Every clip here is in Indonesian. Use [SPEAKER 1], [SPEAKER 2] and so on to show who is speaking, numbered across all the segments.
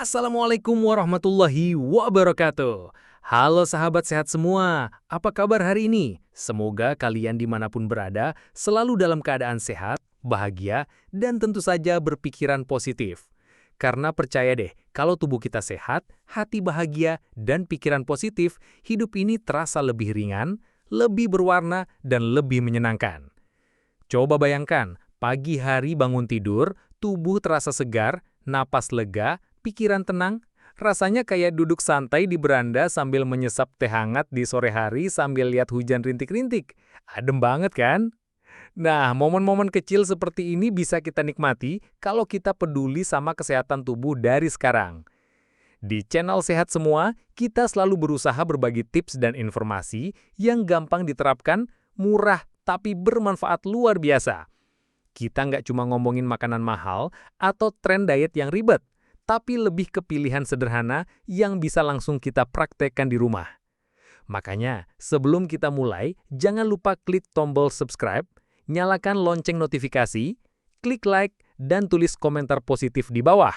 [SPEAKER 1] Assalamualaikum warahmatullahi wabarakatuh. Halo sahabat sehat semua, apa kabar hari ini? Semoga kalian dimanapun berada selalu dalam keadaan sehat, bahagia, dan tentu saja berpikiran positif. Karena percaya deh, kalau tubuh kita sehat, hati bahagia, dan pikiran positif, hidup ini terasa lebih ringan, lebih berwarna, dan lebih menyenangkan. Coba bayangkan, pagi hari bangun tidur, tubuh terasa segar, napas lega, pikiran tenang, rasanya kayak duduk santai di beranda sambil menyesap teh hangat di sore hari sambil lihat hujan rintik-rintik. Adem banget kan? Nah, momen-momen kecil seperti ini bisa kita nikmati kalau kita peduli sama kesehatan tubuh dari sekarang. Di channel Sehat Semua, kita selalu berusaha berbagi tips dan informasi yang gampang diterapkan, murah, tapi bermanfaat luar biasa. Kita nggak cuma ngomongin makanan mahal atau tren diet yang ribet, tapi lebih ke pilihan sederhana yang bisa langsung kita praktekkan di rumah. Makanya, sebelum kita mulai, jangan lupa klik tombol subscribe, nyalakan lonceng notifikasi, klik like, dan tulis komentar positif di bawah.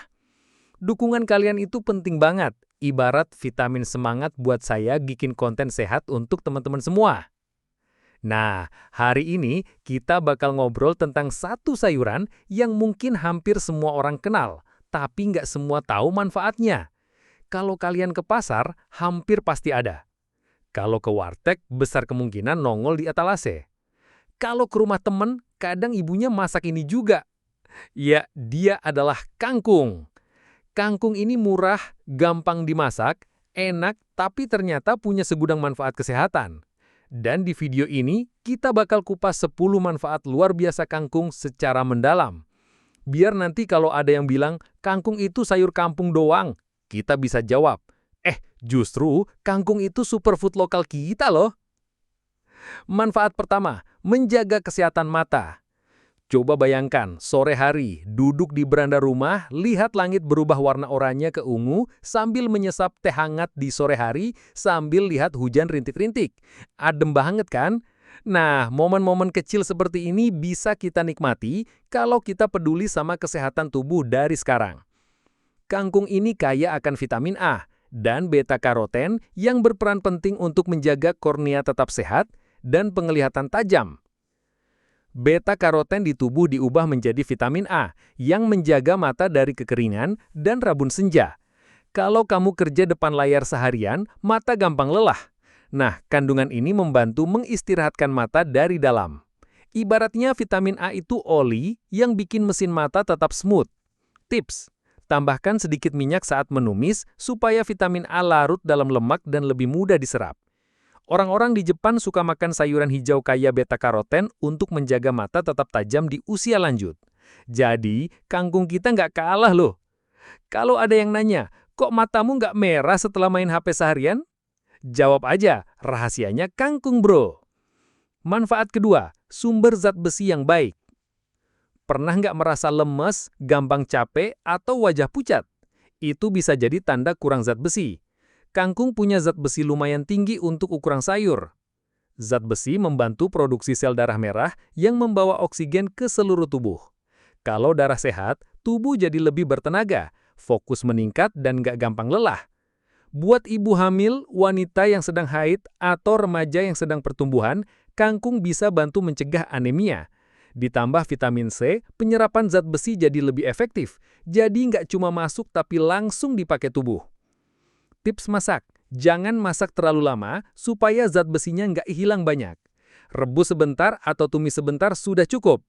[SPEAKER 1] Dukungan kalian itu penting banget, ibarat vitamin semangat buat saya bikin konten sehat untuk teman-teman semua. Nah, hari ini kita bakal ngobrol tentang satu sayuran yang mungkin hampir semua orang kenal, tapi nggak semua tahu manfaatnya. Kalau kalian ke pasar, hampir pasti ada. Kalau ke warteg, besar kemungkinan nongol di etalase. Kalau ke rumah temen, kadang ibunya masak ini juga. Ya, dia adalah kangkung. Kangkung ini murah, gampang dimasak, enak, tapi ternyata punya segudang manfaat kesehatan. Dan di video ini, kita bakal kupas 10 manfaat luar biasa kangkung secara mendalam. Biar nanti kalau ada yang bilang, kangkung itu sayur kampung doang, kita bisa jawab, justru kangkung itu superfood lokal kita loh. Manfaat pertama, menjaga kesehatan mata. Coba bayangkan, sore hari, duduk di beranda rumah, lihat langit berubah warna oranye ke ungu, sambil menyesap teh hangat di sore hari, sambil lihat hujan rintik-rintik. Adem banget kan? Nah, momen-momen kecil seperti ini bisa kita nikmati kalau kita peduli sama kesehatan tubuh dari sekarang. Kangkung ini kaya akan vitamin A dan beta-karoten yang berperan penting untuk menjaga kornea tetap sehat dan penglihatan tajam. Beta-karoten di tubuh diubah menjadi vitamin A yang menjaga mata dari kekeringan dan rabun senja. Kalau kamu kerja depan layar seharian, mata gampang lelah. Nah, kandungan ini membantu mengistirahatkan mata dari dalam. Ibaratnya vitamin A itu oli yang bikin mesin mata tetap smooth. Tips: tambahkan sedikit minyak saat menumis supaya vitamin A larut dalam lemak dan lebih mudah diserap. Orang-orang di Jepan suka makan sayuran hijau kaya beta-karoten untuk menjaga mata tetap tajam di usia lanjut. Jadi, kangkung kita nggak kalah loh. Kalau ada yang nanya, kok matamu nggak merah setelah main HP seharian? Jawab aja, rahasianya kangkung bro. Manfaat kedua, sumber zat besi yang baik. Pernah nggak merasa lemes, gampang capek, atau wajah pucat? Itu bisa jadi tanda kurang zat besi. Kangkung punya zat besi lumayan tinggi untuk ukuran sayur. Zat besi membantu produksi sel darah merah yang membawa oksigen ke seluruh tubuh. Kalau darah sehat, tubuh jadi lebih bertenaga, fokus meningkat dan nggak gampang lelah. Buat ibu hamil, wanita yang sedang haid, atau remaja yang sedang pertumbuhan, kangkung bisa bantu mencegah anemia. Ditambah vitamin C, penyerapan zat besi jadi lebih efektif. Jadi nggak cuma masuk tapi langsung dipakai tubuh. Tips masak, jangan masak terlalu lama supaya zat besinya nggak hilang banyak. Rebus sebentar atau tumis sebentar sudah cukup.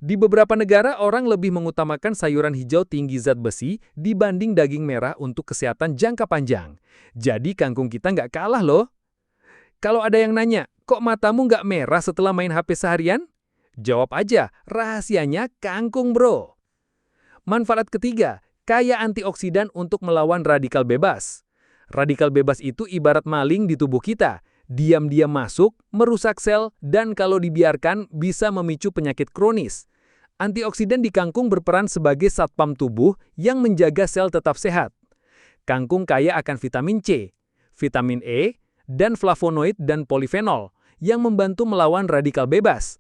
[SPEAKER 1] Di beberapa negara, orang lebih mengutamakan sayuran hijau tinggi zat besi dibanding daging merah untuk kesehatan jangka panjang. Jadi kangkung kita nggak kalah loh. Kalau ada yang nanya, kok matamu nggak merah setelah main HP seharian? Jawab aja, rahasianya kangkung bro. Manfaat ketiga, kaya antioksidan untuk melawan radikal bebas. Radikal bebas itu ibarat maling di tubuh kita. Diam-diam masuk, merusak sel, dan kalau dibiarkan bisa memicu penyakit kronis. Antioksidan di kangkung berperan sebagai satpam tubuh yang menjaga sel tetap sehat. Kangkung kaya akan vitamin C, vitamin E, dan flavonoid dan polifenol yang membantu melawan radikal bebas.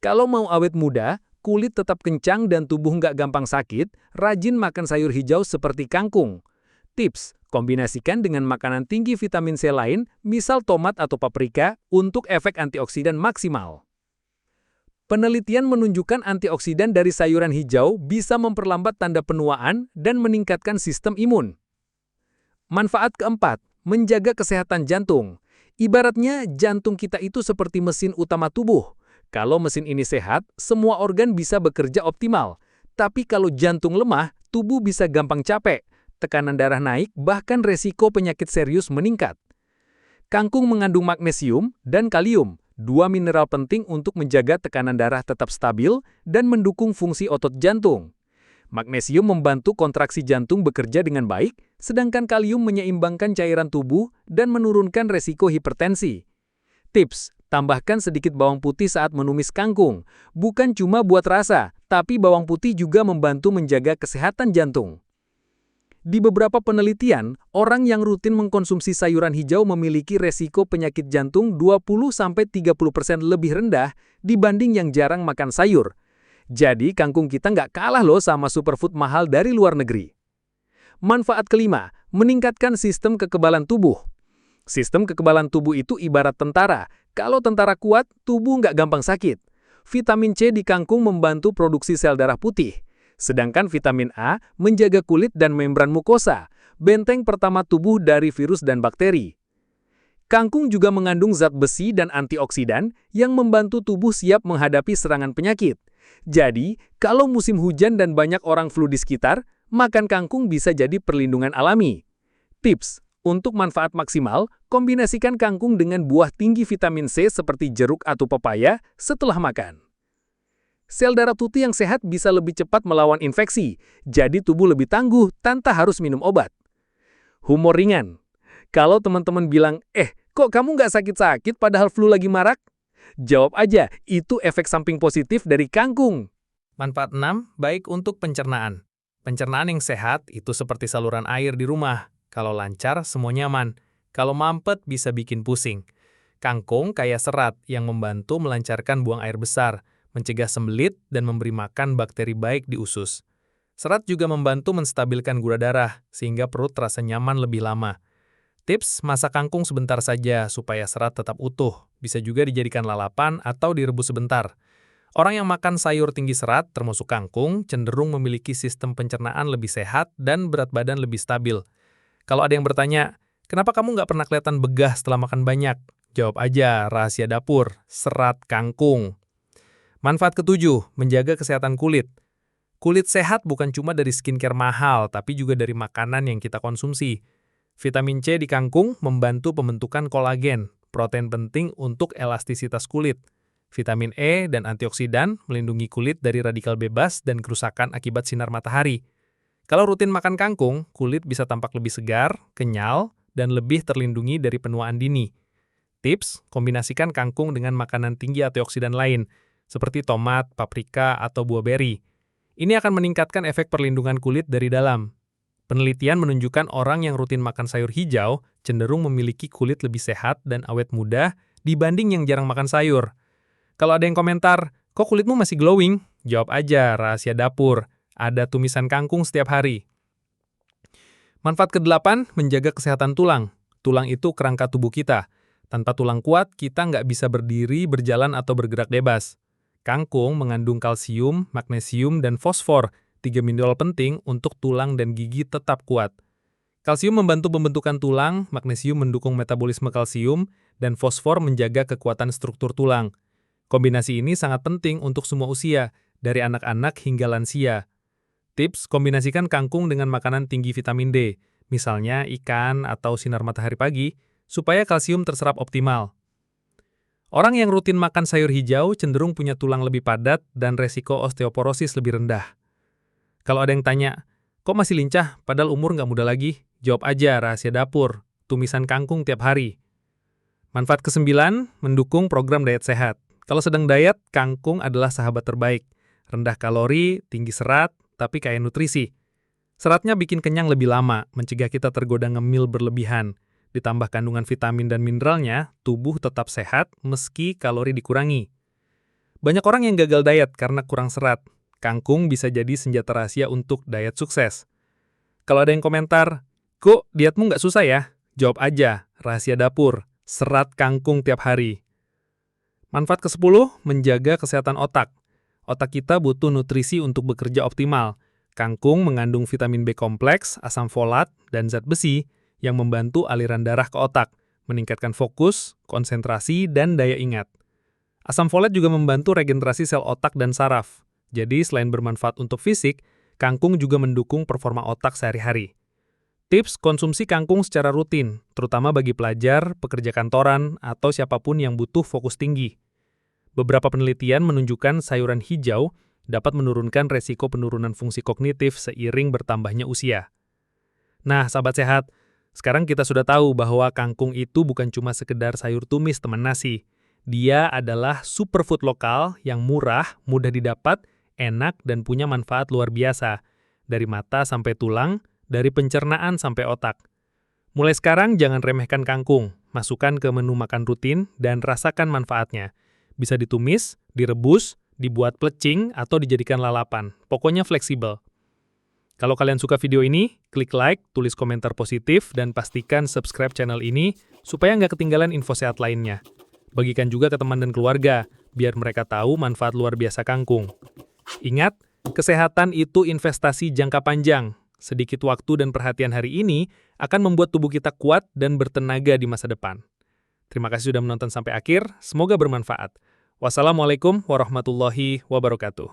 [SPEAKER 1] Kalau mau awet muda, kulit tetap kencang dan tubuh nggak gampang sakit, rajin makan sayur hijau seperti kangkung. Tips, kombinasikan dengan makanan tinggi vitamin C lain, misal tomat atau paprika, untuk efek antioksidan maksimal. Penelitian menunjukkan antioksidan dari sayuran hijau bisa memperlambat tanda penuaan dan meningkatkan sistem imun. Manfaat keempat, menjaga kesehatan jantung. Ibaratnya, jantung kita itu seperti mesin utama tubuh. Kalau mesin ini sehat, semua organ bisa bekerja optimal. Tapi kalau jantung lemah, tubuh bisa gampang capek, tekanan darah naik, bahkan resiko penyakit serius meningkat. Kangkung mengandung magnesium dan kalium, dua mineral penting untuk menjaga tekanan darah tetap stabil dan mendukung fungsi otot jantung. Magnesium membantu kontraksi jantung bekerja dengan baik, sedangkan kalium menyeimbangkan cairan tubuh dan menurunkan resiko hipertensi. Tips, tambahkan sedikit bawang putih saat menumis kangkung. Bukan cuma buat rasa, tapi bawang putih juga membantu menjaga kesehatan jantung. Di beberapa penelitian, orang yang rutin mengkonsumsi sayuran hijau memiliki resiko penyakit jantung 20-30% lebih rendah dibanding yang jarang makan sayur. Jadi, kangkung kita nggak kalah loh sama superfood mahal dari luar negeri. Manfaat kelima, meningkatkan sistem kekebalan tubuh. Sistem kekebalan tubuh itu ibarat tentara. Kalau tentara kuat, tubuh nggak gampang sakit. Vitamin C di kangkung membantu produksi sel darah putih. Sedangkan vitamin A menjaga kulit dan membran mukosa, benteng pertama tubuh dari virus dan bakteri. Kangkung juga mengandung zat besi dan antioksidan yang membantu tubuh siap menghadapi serangan penyakit. Jadi, kalau musim hujan dan banyak orang flu di sekitar, makan kangkung bisa jadi perlindungan alami. Tips, untuk manfaat maksimal, kombinasikan kangkung dengan buah tinggi vitamin C seperti jeruk atau pepaya setelah makan. Sel darah putih yang sehat bisa lebih cepat melawan infeksi, jadi tubuh lebih tangguh tanpa harus minum obat. Humor ringan. Kalau teman-teman bilang, kok kamu nggak sakit-sakit padahal flu lagi marak? Jawab aja, itu efek samping positif dari kangkung. Manfaat 6, baik untuk pencernaan. Pencernaan yang sehat itu seperti saluran air di rumah. Kalau lancar, semua nyaman. Kalau mampet, bisa bikin pusing. Kangkung kaya serat yang membantu melancarkan buang air besar, mencegah sembelit, dan memberi makan bakteri baik di usus. Serat juga membantu menstabilkan gula darah, sehingga perut terasa nyaman lebih lama. Tips, masak kangkung sebentar saja supaya serat tetap utuh. Bisa juga dijadikan lalapan atau direbus sebentar. Orang yang makan sayur tinggi serat, termasuk kangkung, cenderung memiliki sistem pencernaan lebih sehat dan berat badan lebih stabil. Kalau ada yang bertanya, kenapa kamu nggak pernah kelihatan begah setelah makan banyak? Jawab aja, rahasia dapur, serat kangkung. Manfaat ketujuh, menjaga kesehatan kulit. Kulit sehat bukan cuma dari skincare mahal, tapi juga dari makanan yang kita konsumsi. Vitamin C di kangkung membantu pembentukan kolagen, protein penting untuk elastisitas kulit. Vitamin E dan antioksidan melindungi kulit dari radikal bebas dan kerusakan akibat sinar matahari. Kalau rutin makan kangkung, kulit bisa tampak lebih segar, kenyal, dan lebih terlindungi dari penuaan dini. Tips, kombinasikan kangkung dengan makanan tinggi antioksidan lain, seperti tomat, paprika, atau buah beri. Ini akan meningkatkan efek perlindungan kulit dari dalam. Penelitian menunjukkan orang yang rutin makan sayur hijau cenderung memiliki kulit lebih sehat dan awet muda dibanding yang jarang makan sayur. Kalau ada yang komentar, kok kulitmu masih glowing? Jawab aja, rahasia dapur. Ada tumisan kangkung setiap hari. Manfaat ke-8, menjaga kesehatan tulang. Tulang itu kerangka tubuh kita. Tanpa tulang kuat, kita nggak bisa berdiri, berjalan, atau bergerak bebas. Kangkung mengandung kalsium, magnesium, dan fosfor, 3 mineral penting untuk tulang dan gigi tetap kuat. Kalsium membantu pembentukan tulang, magnesium mendukung metabolisme kalsium, dan fosfor menjaga kekuatan struktur tulang. Kombinasi ini sangat penting untuk semua usia, dari anak-anak hingga lansia. Tips, kombinasikan kangkung dengan makanan tinggi vitamin D, misalnya ikan atau sinar matahari pagi, supaya kalsium terserap optimal. Orang yang rutin makan sayur hijau cenderung punya tulang lebih padat dan resiko osteoporosis lebih rendah. Kalau ada yang tanya, kok masih lincah padahal umur nggak muda lagi? Jawab aja, rahasia dapur, tumisan kangkung tiap hari. Manfaat ke-9, mendukung program diet sehat. Kalau sedang diet, kangkung adalah sahabat terbaik. Rendah kalori, tinggi serat, tapi kaya nutrisi. Seratnya bikin kenyang lebih lama, mencegah kita tergoda ngemil berlebihan. Ditambah kandungan vitamin dan mineralnya, tubuh tetap sehat meski kalori dikurangi.
[SPEAKER 2] Banyak orang yang gagal diet karena kurang serat. Kangkung bisa jadi senjata rahasia untuk diet sukses. Kalau ada yang komentar, "Kok dietmu nggak susah ya?" Jawab aja, rahasia dapur, serat kangkung tiap hari. Manfaat ke-10, menjaga kesehatan otak. Otak kita butuh nutrisi untuk bekerja optimal. Kangkung mengandung vitamin B kompleks, asam folat, dan zat besi yang membantu aliran darah ke otak, meningkatkan fokus, konsentrasi, dan daya ingat. Asam folat juga membantu regenerasi sel otak dan saraf. Jadi, selain bermanfaat untuk fisik, kangkung juga mendukung performa otak sehari-hari. Tips konsumsi kangkung secara rutin, terutama bagi pelajar, pekerja kantoran, atau siapapun yang butuh fokus tinggi. Beberapa penelitian menunjukkan sayuran hijau dapat menurunkan resiko penurunan fungsi kognitif seiring bertambahnya usia. Nah, sahabat sehat, sekarang kita sudah tahu bahwa kangkung itu bukan cuma sekedar sayur tumis teman nasi. Dia adalah superfood lokal yang murah, mudah didapat, enak, dan punya manfaat luar biasa. Dari mata sampai tulang, dari pencernaan sampai otak. Mulai sekarang jangan remehkan kangkung, masukkan ke menu makan rutin, dan rasakan manfaatnya. Bisa ditumis, direbus, dibuat plecing, atau dijadikan lalapan. Pokoknya fleksibel. Kalau kalian suka video ini, klik like, tulis komentar positif, dan pastikan subscribe channel ini supaya nggak ketinggalan info sehat lainnya. Bagikan juga ke teman dan keluarga, biar mereka tahu manfaat luar biasa kangkung. Ingat, kesehatan itu investasi jangka panjang. Sedikit waktu dan perhatian hari ini akan membuat tubuh kita kuat dan bertenaga di masa depan. Terima kasih sudah menonton sampai akhir, semoga bermanfaat. Wassalamualaikum warahmatullahi wabarakatuh.